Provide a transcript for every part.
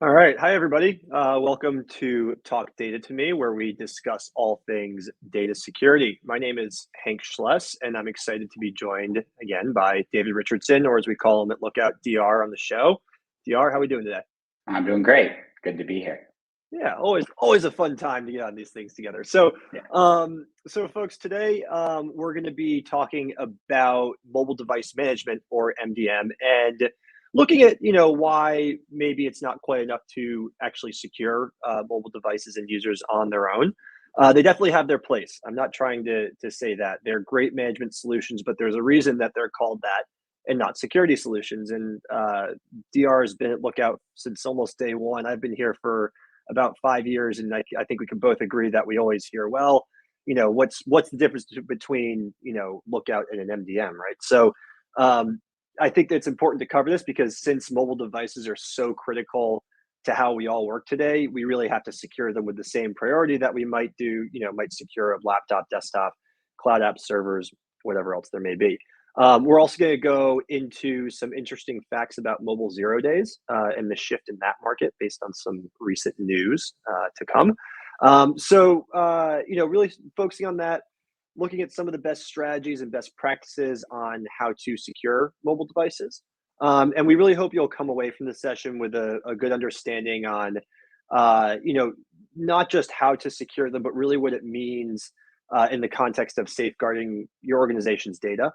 All right. Hi, everybody. Welcome to Talk Data to Me, where we discuss all things data security. My name is Hank Schless, and I'm excited to be joined again by David Richardson, or as we call him at Lookout, DR on the show. DR, how are we doing today? I'm doing great. Good to be here. Yeah, always a fun time to get on these things together. So, Yeah. folks, today we're going to be talking about mobile device management, or MDM, and looking at why maybe it's not quite enough to actually secure mobile devices and users on their own. They definitely have their place. I'm not trying to say that they're great management solutions, but there's a reason that they're called that and not security solutions. And DR has been at Lookout since almost day one. I've been here for about 5 years, and I think we can both agree that we always hear, well, what's the difference between Lookout and an MDM, right? So I think that it's important to cover this because since mobile devices are so critical to how we all work today, we really have to secure them with the same priority that we might secure a laptop, desktop, cloud app servers, whatever else there may be. We're also going to go into some interesting facts about mobile 0 days and the shift in that market based on some recent news to come. Really focusing on that, looking at some of the best strategies and best practices on how to secure mobile devices. And we really hope you'll come away from the session with a good understanding on, not just how to secure them, but really what it means in the context of safeguarding your organization's data.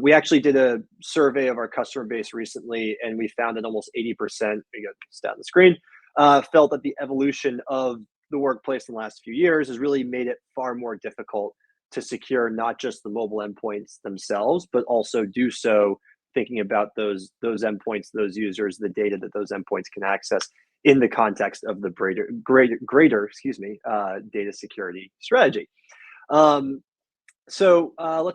We actually did a survey of our customer base recently, and we found that almost 80%, you got this down the screen, felt that the evolution of the workplace in the last few years has really made it far more difficult to secure not just the mobile endpoints themselves, but also do so thinking about those endpoints, those users, the data that those endpoints can access in the context of the greater data security strategy. Let's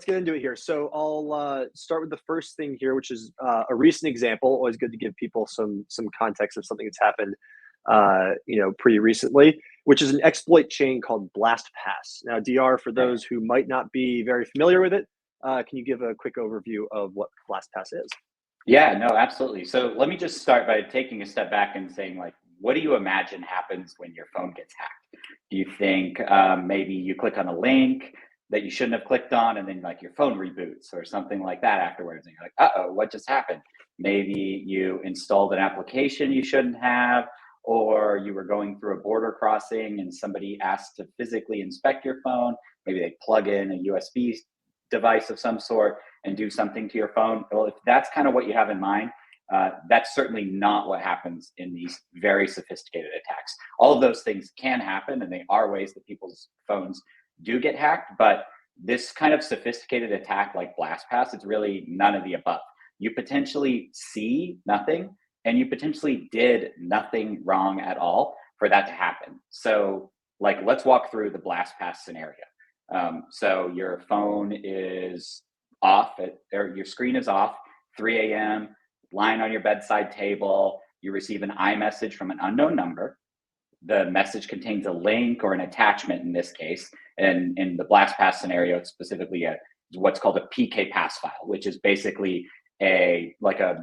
get into it here. So I'll start with the first thing here, which is a recent example. Always good to give people some context of something that's happened, pretty recently, which is an exploit chain called BlastPass. Now, DR, for those who might not be very familiar with it, can you give a quick overview of what BlastPass is? Yeah, no, absolutely. So let me just start by taking a step back and saying, what do you imagine happens when your phone gets hacked? Do you think maybe you click on a link that you shouldn't have clicked on, and then your phone reboots or something like that afterwards, and you're like, uh-oh, what just happened? Maybe you installed an application you shouldn't have, or you were going through a border crossing and somebody asked to physically inspect your phone. Maybe they plug in a USB device of some sort and do something to your phone. Well, if that's kind of what you have in mind, that's certainly not what happens in these very sophisticated attacks. All of those things can happen, and they are ways that people's phones do get hacked, but this kind of sophisticated attack like BlastPass, it's really none of the above. You potentially see nothing, and you potentially did nothing wrong at all for that to happen. So let's walk through the BlastPass scenario. So your phone is off, or your screen is off, 3 a.m., lying on your bedside table. You receive an iMessage from an unknown number. The message contains a link or an attachment in this case. And in the BlastPass scenario, it's specifically what's called a PK pass file, which is basically a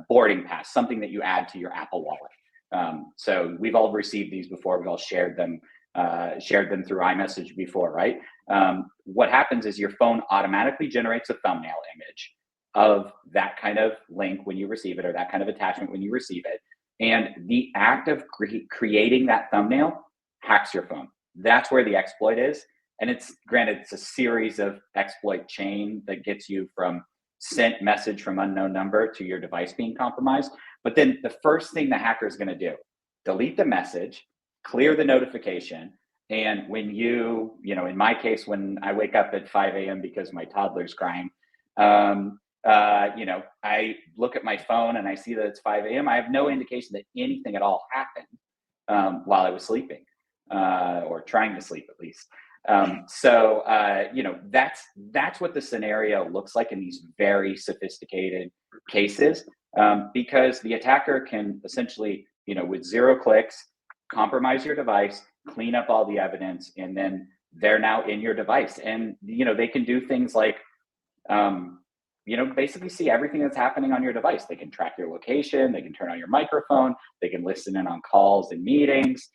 boarding pass, something that you add to your Apple Wallet. So we've all received these before. We've all shared them through iMessage before, right? What happens is your phone automatically generates a thumbnail image of that kind of link when you receive it, or that kind of attachment when you receive it. And the act of creating that thumbnail hacks your phone. That's where the exploit is. And it's a series of exploit chain that gets you from sent message from unknown number to your device being compromised. But then the first thing the hacker is going to do, delete the message, clear the notification. And when in my case, when I wake up at 5 a.m. because my toddler's crying, I look at my phone and I see that it's 5 a.m. I have no indication that anything at all happened while I was sleeping, or trying to sleep at least. That's what the scenario looks like in these very sophisticated cases, because the attacker can essentially, with 0 clicks, compromise your device, clean up all the evidence, and then they're now in your device. And they can do things like basically see everything that's happening on your device. They can track your location, they can turn on your microphone, they can listen in on calls and meetings.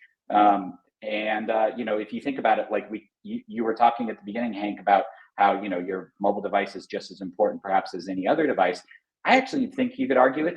If you think about it, like you were talking at the beginning, Hank, about how, your mobile device is just as important perhaps as any other device. I actually think you could argue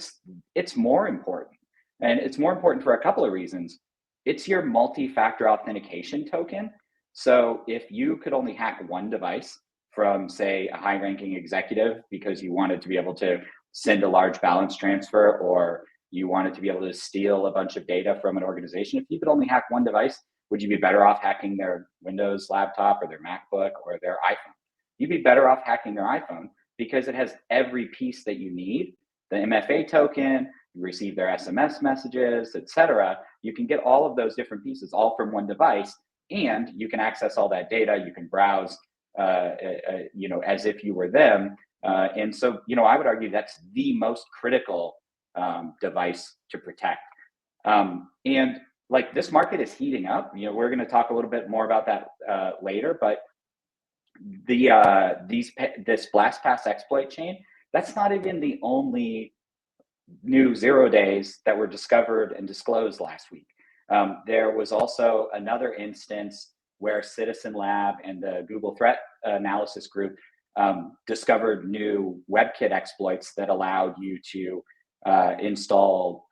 it's more important. And it's more important for a couple of reasons. It's your multi-factor authentication token. So if you could only hack one device from, say, a high-ranking executive because you wanted to be able to send a large balance transfer, or you wanted to be able to steal a bunch of data from an organization, if you could only hack one device, would you be better off hacking their Windows laptop or their MacBook or their iPhone? You'd be better off hacking their iPhone because it has every piece that you need. The MFA token, you receive their SMS messages, etc. You can get all of those different pieces all from one device, and you can access all that data. You can browse, as if you were them. And so, I would argue that's the most critical device to protect. And like, this market is heating up. We're going to talk a little bit more about that later, but this BlastPass exploit chain, that's not even the only new 0 days that were discovered and disclosed last week. There was also another instance where Citizen Lab and the Google Threat Analysis Group discovered new WebKit exploits that allowed you to install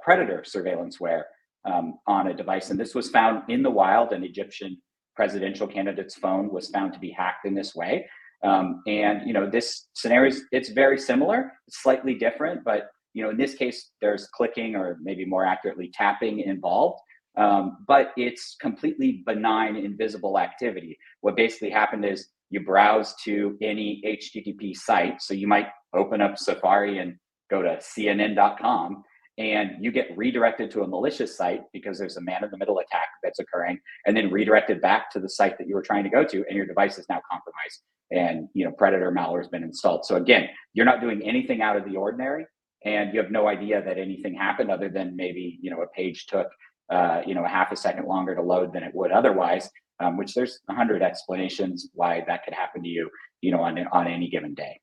Predator surveillanceware on a device. And this was found in the wild. An Egyptian presidential candidate's phone was found to be hacked in this way. This scenario, it's very similar, it's slightly different, but in this case, there's clicking, or maybe more accurately, tapping involved. But it's completely benign, invisible activity. What basically happened is you browse to any HTTP site. So you might open up Safari and go to CNN.com, and you get redirected to a malicious site because there's a man-in-the-middle attack that's occurring, and then redirected back to the site that you were trying to go to, and your device is now compromised, and Predator malware has been installed. So again, you're not doing anything out of the ordinary, and you have no idea that anything happened other than maybe a page took a half a second longer to load than it would otherwise, which there's 100 explanations why that could happen to you, on any given day.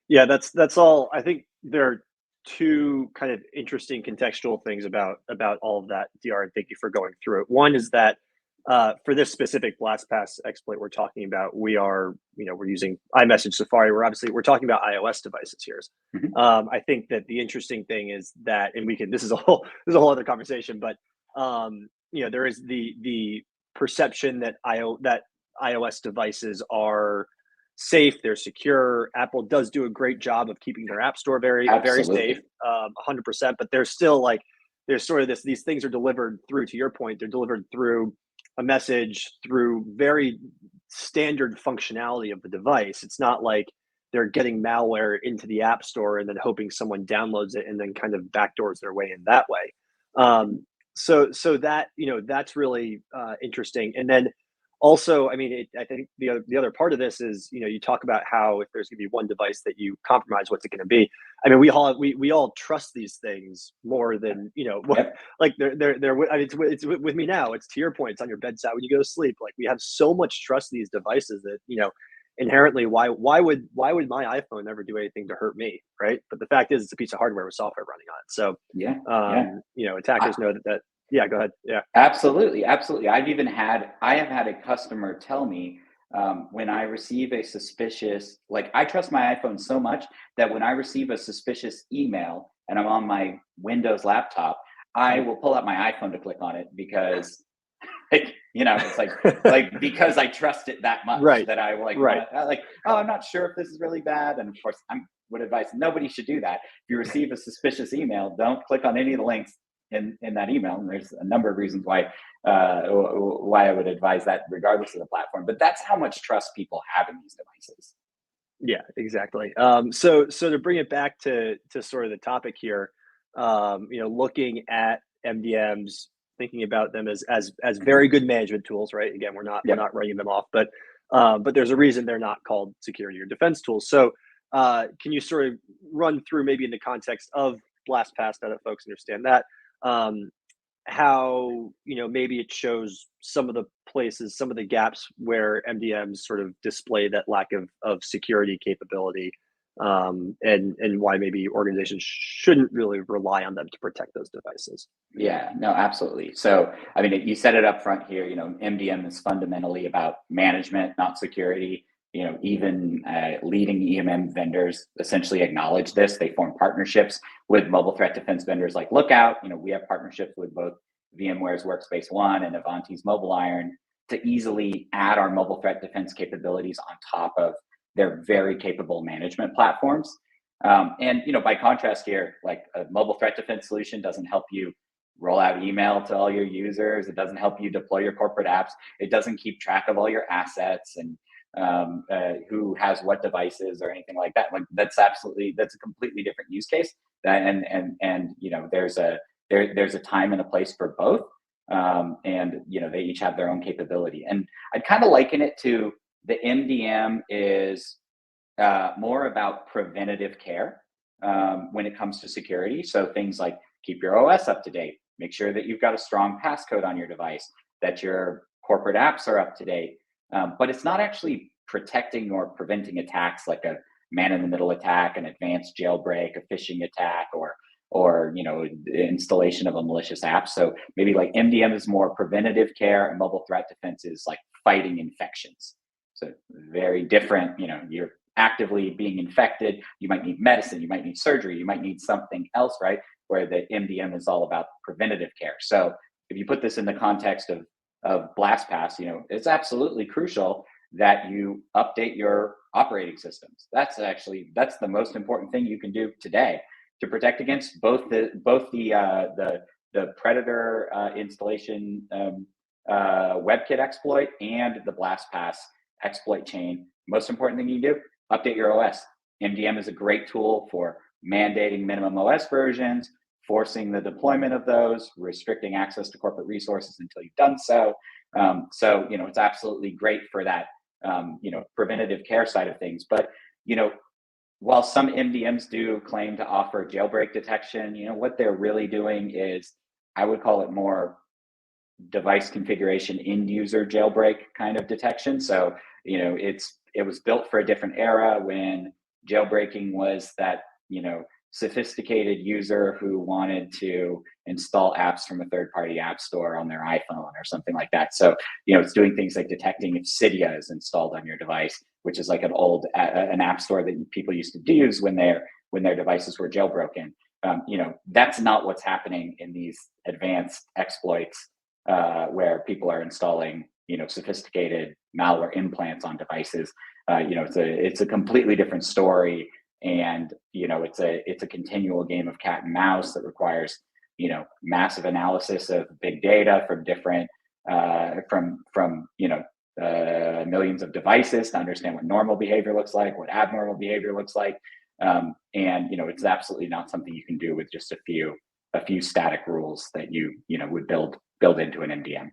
Yeah, that's all. I think there are two kind of interesting contextual things about all of that, DR, and thank you for going through it. One is that for this specific BlastPass exploit we're talking about, we're using iMessage Safari. We're talking about iOS devices here. Mm-hmm. I think that the interesting thing is that, and this is a whole other conversation, but there is the perception that iOS devices are safe, they're secure. Apple does do a great job of keeping their app store very safe, 100%. But there's still there's sort of these things are delivered through, to your point, they're delivered through a message, through very standard functionality of the device. It's not like they're getting malware into the app store and then hoping someone downloads it and then kind of backdoors their way in that way. So that, that's really interesting. And then also, I think the other part of this is, you talk about how if there's going to be one device that you compromise, what's it going to be? I mean, we all trust these things more than, like it's with me now. It's, to your point, it's on your bedside when you go to sleep. Like, we have so much trust in these devices that, inherently, why would my iPhone never do anything to hurt me, right? But the fact is, it's a piece of hardware with software running on it. So attackers know that. Yeah, go ahead. Yeah, absolutely. I have had a customer tell me, when I receive a suspicious, I trust my iPhone so much that when I receive a suspicious email and I'm on my Windows laptop, I will pull out my iPhone to click on it because, it's because I trust it that much, right, that I will I'm not sure if this is really bad. And of course, I would advise nobody should do that. If you receive a suspicious email, don't click on any of the links in that email. And there's a number of reasons why I would advise that regardless of the platform. But that's how much trust people have in these devices. Yeah, exactly. So to bring it back to sort of the topic here, looking at MDMs, thinking about them as very good management tools, right? Again, we're not writing them off, but there's a reason they're not called security or defense tools. So can you sort of run through, maybe in the context of BlastPass, now that folks understand that, how maybe it shows some of the places, some of the gaps where MDMs sort of display that lack of security capability, and why maybe organizations shouldn't really rely on them to protect those devices. Yeah, no, absolutely. So, I mean, you said it up front here, MDM is fundamentally about management, not security. Even leading EMM vendors essentially acknowledge this. They form partnerships with mobile threat defense vendors like Lookout. We have partnerships with both VMware's Workspace ONE and Avanti's Mobile Iron to easily add our mobile threat defense capabilities on top of their very capable management platforms. And by contrast here, like a mobile threat defense solution doesn't help you roll out email to all your users. It doesn't help you deploy your corporate apps. It doesn't keep track of all your assets and who has what devices or anything like that. Like that's a completely different use case. And there's a time and a place for both. And they each have their own capability. And I'd kind of liken it to the MDM is more about preventative care when it comes to security. So things like keep your OS up to date, make sure that you've got a strong passcode on your device, that your corporate apps are up to date. But it's not actually protecting or preventing attacks like a man-in-the-middle attack, an advanced jailbreak, a phishing attack, or installation of a malicious app. So maybe like MDM is more preventative care, and mobile threat defense is like fighting infections. So very different. You're actively being infected. You might need medicine. You might need surgery. You might need something else, right? Where the MDM is all about preventative care. So if you put this in the context of BlastPass, it's absolutely crucial that you update your operating systems. That's the most important thing you can do today to protect against both the Predator installation WebKit exploit and the BlastPass exploit chain. Most important thing you do, update your OS. MDM is a great tool for mandating minimum OS versions, forcing the deployment of those, restricting access to corporate resources until you've done so. So it's absolutely great for that, preventative care side of things. But, while some MDMs do claim to offer jailbreak detection, what they're really doing is, I would call it more device configuration end user jailbreak kind of detection. So, it was built for a different era when jailbreaking was that, sophisticated user who wanted to install apps from a third-party app store on their iPhone or something like that. So, it's doing things like detecting if Cydia is installed on your device, which is like an app store that people used to use when their devices were jailbroken. That's not what's happening in these advanced exploits where people are installing, sophisticated malware implants on devices. It's a completely different story. And it's a continual game of cat and mouse that requires massive analysis of big data from different millions of devices to understand what normal behavior looks like, what abnormal behavior looks like, and it's absolutely not something you can do with just a few static rules that you would build into an MDM.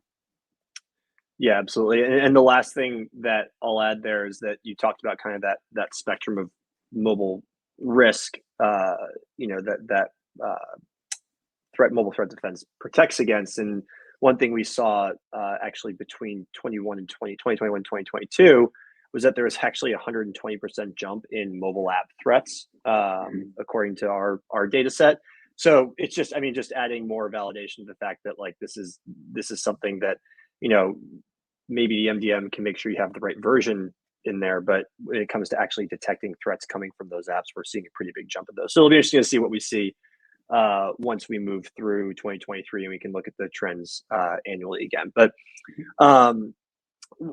Yeah, absolutely. And the last thing that I'll add there is that you talked about kind of that spectrum of mobile risk, that mobile threat defense protects against. And one thing we saw actually between 2021 and 2022 was that there was actually a 120% jump in mobile app threats, according to our data set. So it's just adding more validation to the fact that like this is something that maybe the MDM can make sure you have the right version in there, but when it comes to actually detecting threats coming from those apps, we're seeing a pretty big jump in those. So it'll be interesting to see what we see once we move through 2023 and we can look at the trends annually again. But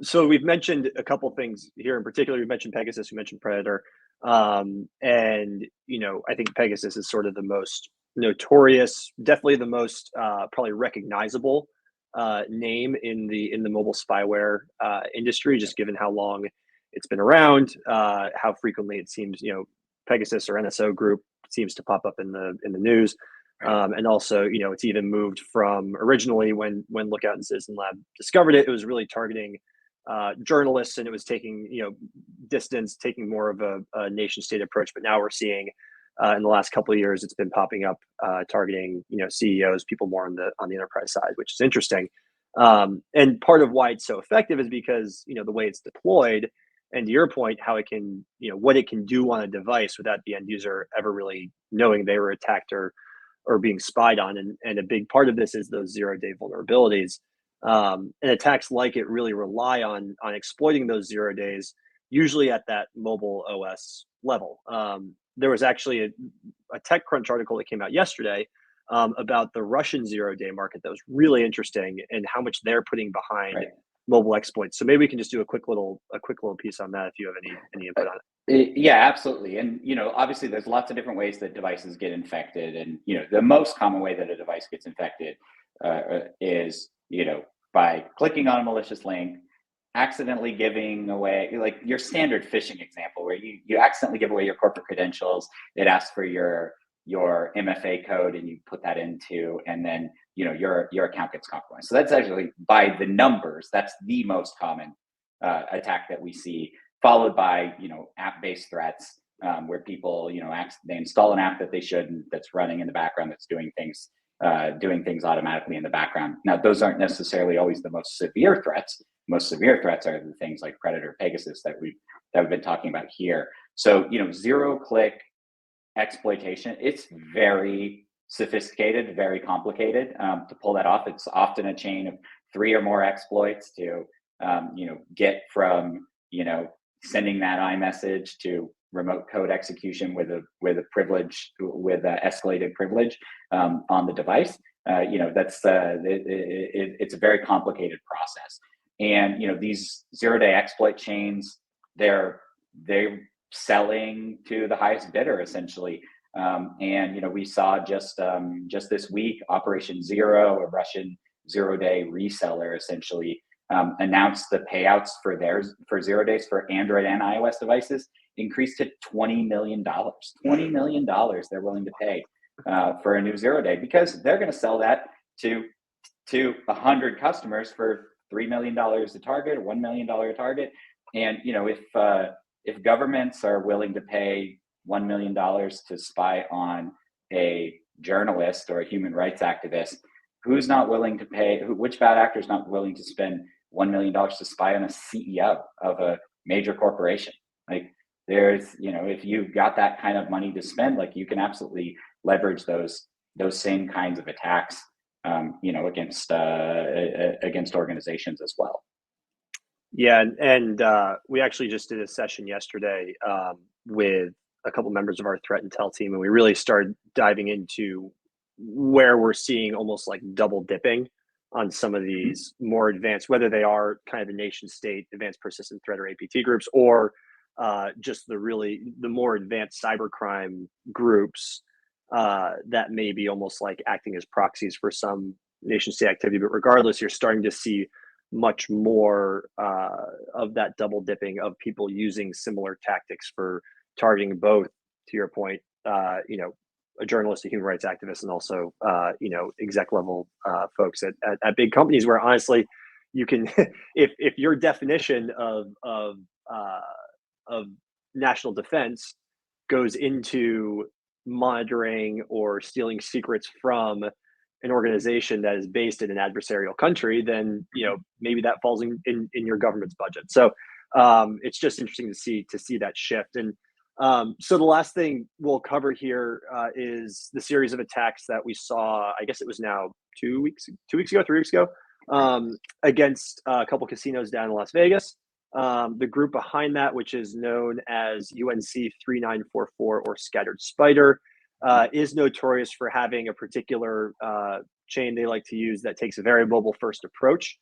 so we've mentioned a couple things here in particular. We mentioned Pegasus, we mentioned Predator, and I think Pegasus is sort of the most notorious, definitely the most probably recognizable name in the mobile spyware industry, just given how long it's been around, how frequently it seems Pegasus or NSO Group seems to pop up in the news, and also it's even moved from originally when Lookout and Citizen Lab discovered it, it was really targeting journalists, and it was taking distance, taking more of a nation state approach. But now we're seeing in the last couple of years, it's been popping up targeting CEOs, people more on the enterprise side, which is interesting. And part of why it's so effective is because the way it's deployed and to your point, how it can, what it can do on a device without the end user ever really knowing they were attacked or being spied on. And a big part of this is those 0-day vulnerabilities. And attacks like it really rely on exploiting those 0 days, usually at that mobile OS level. There was actually a TechCrunch article that came out yesterday about the Russian 0-day market that was really interesting and how much they're putting behind mobile exploits. So maybe we can just do a quick little piece on that if you have any input on it. Yeah, absolutely. And obviously there's lots of different ways that devices get infected, and the most common way that a device gets infected is by clicking on a malicious link, accidentally giving away, like your standard phishing example where you accidentally give away your corporate credentials. It asks for your MFA code and you put that into, and then your account gets compromised. So that's actually, by the numbers, that's the most common attack that we see, followed by app-based threats where people they install an app that they shouldn't, that's running in the background, that's doing things automatically in the background. Now, those aren't necessarily always the most severe threats. Most severe threats are the things like Predator, Pegasus that we've been talking about here. So, zero-click exploitation, it's very sophisticated, very complicated to pull that off. It's often a chain of 3 or more exploits to, get from, sending that iMessage to remote code execution with a privilege, with escalated privilege on the device. That's it's a very complicated process. And these 0-day exploit chains, they're selling to the highest bidder essentially. And we saw just this week, Operation Zero, a Russian 0-day reseller, essentially announced the payouts for 0 days for Android and iOS devices increased to $20 million. $20 million they're willing to pay for a new 0-day, because they're going to sell that to 100 customers for $3 million a target, $1 million a target. And if governments are willing to pay $1 million to spy on a journalist or a human rights activist, who's not willing to pay? Which bad actor is not willing to spend $1 million to spy on a CEO of a major corporation? Like, there's, if you've got that kind of money to spend, like, you can absolutely leverage those same kinds of attacks, against organizations as well. Yeah, and we actually just did a session yesterday with a couple members of our threat intel team, and we really started diving into where we're seeing almost like double dipping on some of these more advanced, whether they are kind of the nation state advanced persistent threat or APT groups, or just the more advanced cybercrime groups that may be almost like acting as proxies for some nation state activity. But regardless, you're starting to see much more of that double dipping of people using similar tactics for targeting both, to your point, a journalist, a human rights activist, and also exec level folks at big companies, where honestly you can if your definition of national defense goes into monitoring or stealing secrets from an organization that is based in an adversarial country, then maybe that falls in your government's budget. So it's just interesting to see that shift. And so the last thing we'll cover here is the series of attacks that we saw. I guess it was now 3 weeks ago, against a couple casinos down in Las Vegas. The group behind that, which is known as UNC 3944 or Scattered Spider, is notorious for having a particular chain they like to use that takes a very mobile first approach.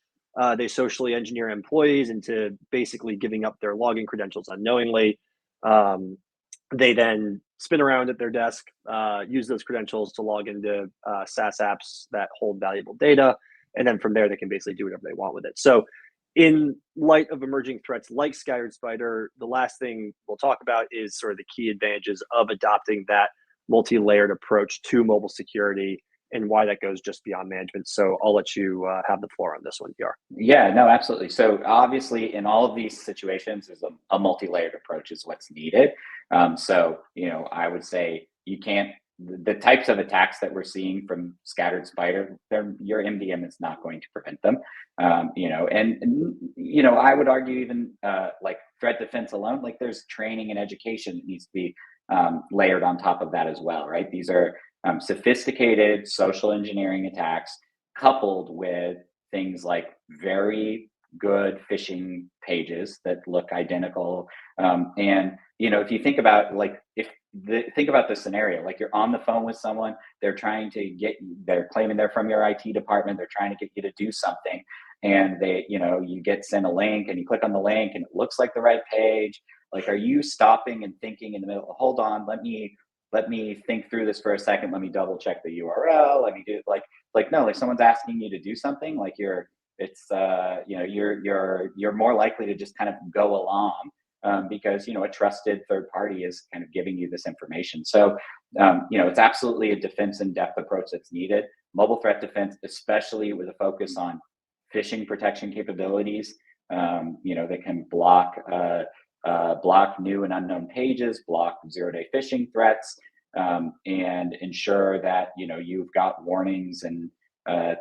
They socially engineer employees into basically giving up their login credentials unknowingly. They then spin around at their desk, use those credentials to log into SaaS apps that hold valuable data. And then from there, they can basically do whatever they want with it. So in light of emerging threats like Scattered Spider, the last thing we'll talk about is sort of the key advantages of adopting that multi-layered approach to mobile security and why that goes just beyond management. So I'll let you have the floor on this one, PR. Yeah, no, absolutely. So obviously in all of these situations, there's a multi-layered approach is what's needed. So, I would say you can't the types of attacks that we're seeing from scattered spider, your MDM is not going to prevent them. I would argue even like threat defense alone, like there's training and education that needs to be layered on top of that as well, right? These are sophisticated social engineering attacks coupled with things like very good phishing pages that look identical. If you think about think about the scenario, like you're on the phone with someone, they're claiming they're from your IT department, they're trying to get you to do something, and you get sent a link and you click on the link and it looks like the right page. Like, are you stopping and thinking in the middle, hold on, let me think through this for a second, let me double check the URL, let me do no, like someone's asking you to do something, like you're more likely to just kind of go along because a trusted third party is kind of giving you this information. So it's absolutely a defense in depth approach that's needed. Mobile threat defense, especially with a focus on phishing protection capabilities, that can block new and unknown pages, block zero-day phishing threats, and ensure that you've got warnings and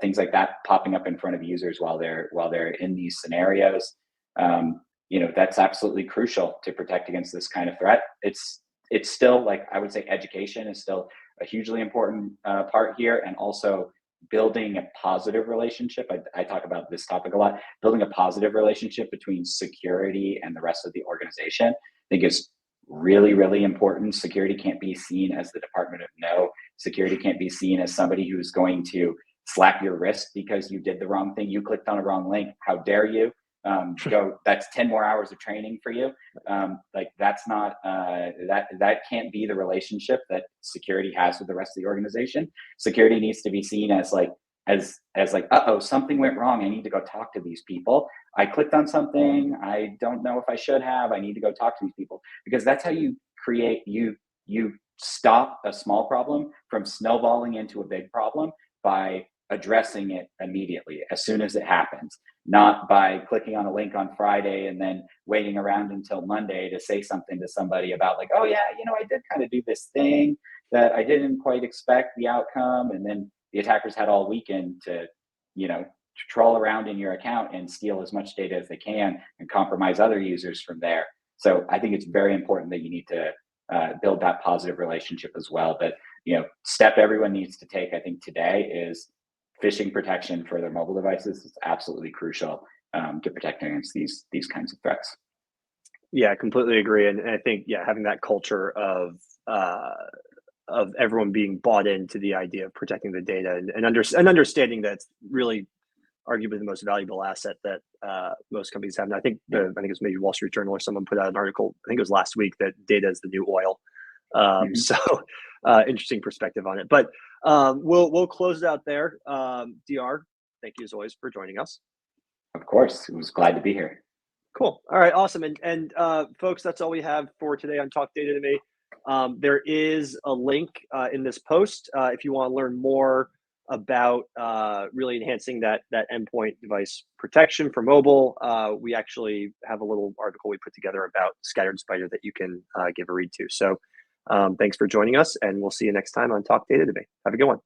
things like that popping up in front of users while they're in these scenarios. That's absolutely crucial to protect against this kind of threat. It's still, like, I would say education is still a hugely important part here, and also building a positive relationship. I talk about this topic a lot. Building a positive relationship between security and the rest of the organization, I think, is really, really important. Security can't be seen as the Department of No. Security can't be seen as somebody who's going to slap your wrist because you did the wrong thing. You clicked on a wrong link. How dare you? That's 10 more hours of training for you. That's not that can't be the relationship that security has with the rest of the organization. Security needs to be seen as something went wrong, I need to go talk to these people. I clicked on something, I don't know if I should have, I need to go talk to these people. Because that's how you stop a small problem from snowballing into a big problem, by addressing it immediately as soon as it happens, not by clicking on a link on Friday and then waiting around until Monday to say something to somebody about, like, oh yeah, I did kind of do this thing that I didn't quite expect the outcome. And then the attackers had all weekend to troll around in your account and steal as much data as they can and compromise other users from there. So I think it's very important that you need to build that positive relationship as well. But step everyone needs to take, I think, today is phishing protection for their mobile devices is absolutely crucial to protect against these kinds of threats. Yeah, I completely agree. And I think, having that culture of everyone being bought into the idea of protecting the data and understanding that it's really arguably the most valuable asset that most companies have. And I think it was maybe Wall Street Journal or someone put out an article, I think it was last week, that data is the new oil. So interesting perspective on it. But we'll close it out there. DR, thank you as always for joining us. Of course, I was glad to be here. Cool. All right, awesome. And folks, that's all we have for today on Talk Data to Me. There is a link in this post if you want to learn more about really enhancing that endpoint device protection for mobile. We actually have a little article we put together about scattered spider that you can give a read to. So thanks for joining us, and we'll see you next time on Talk Data to Me. Have a good one.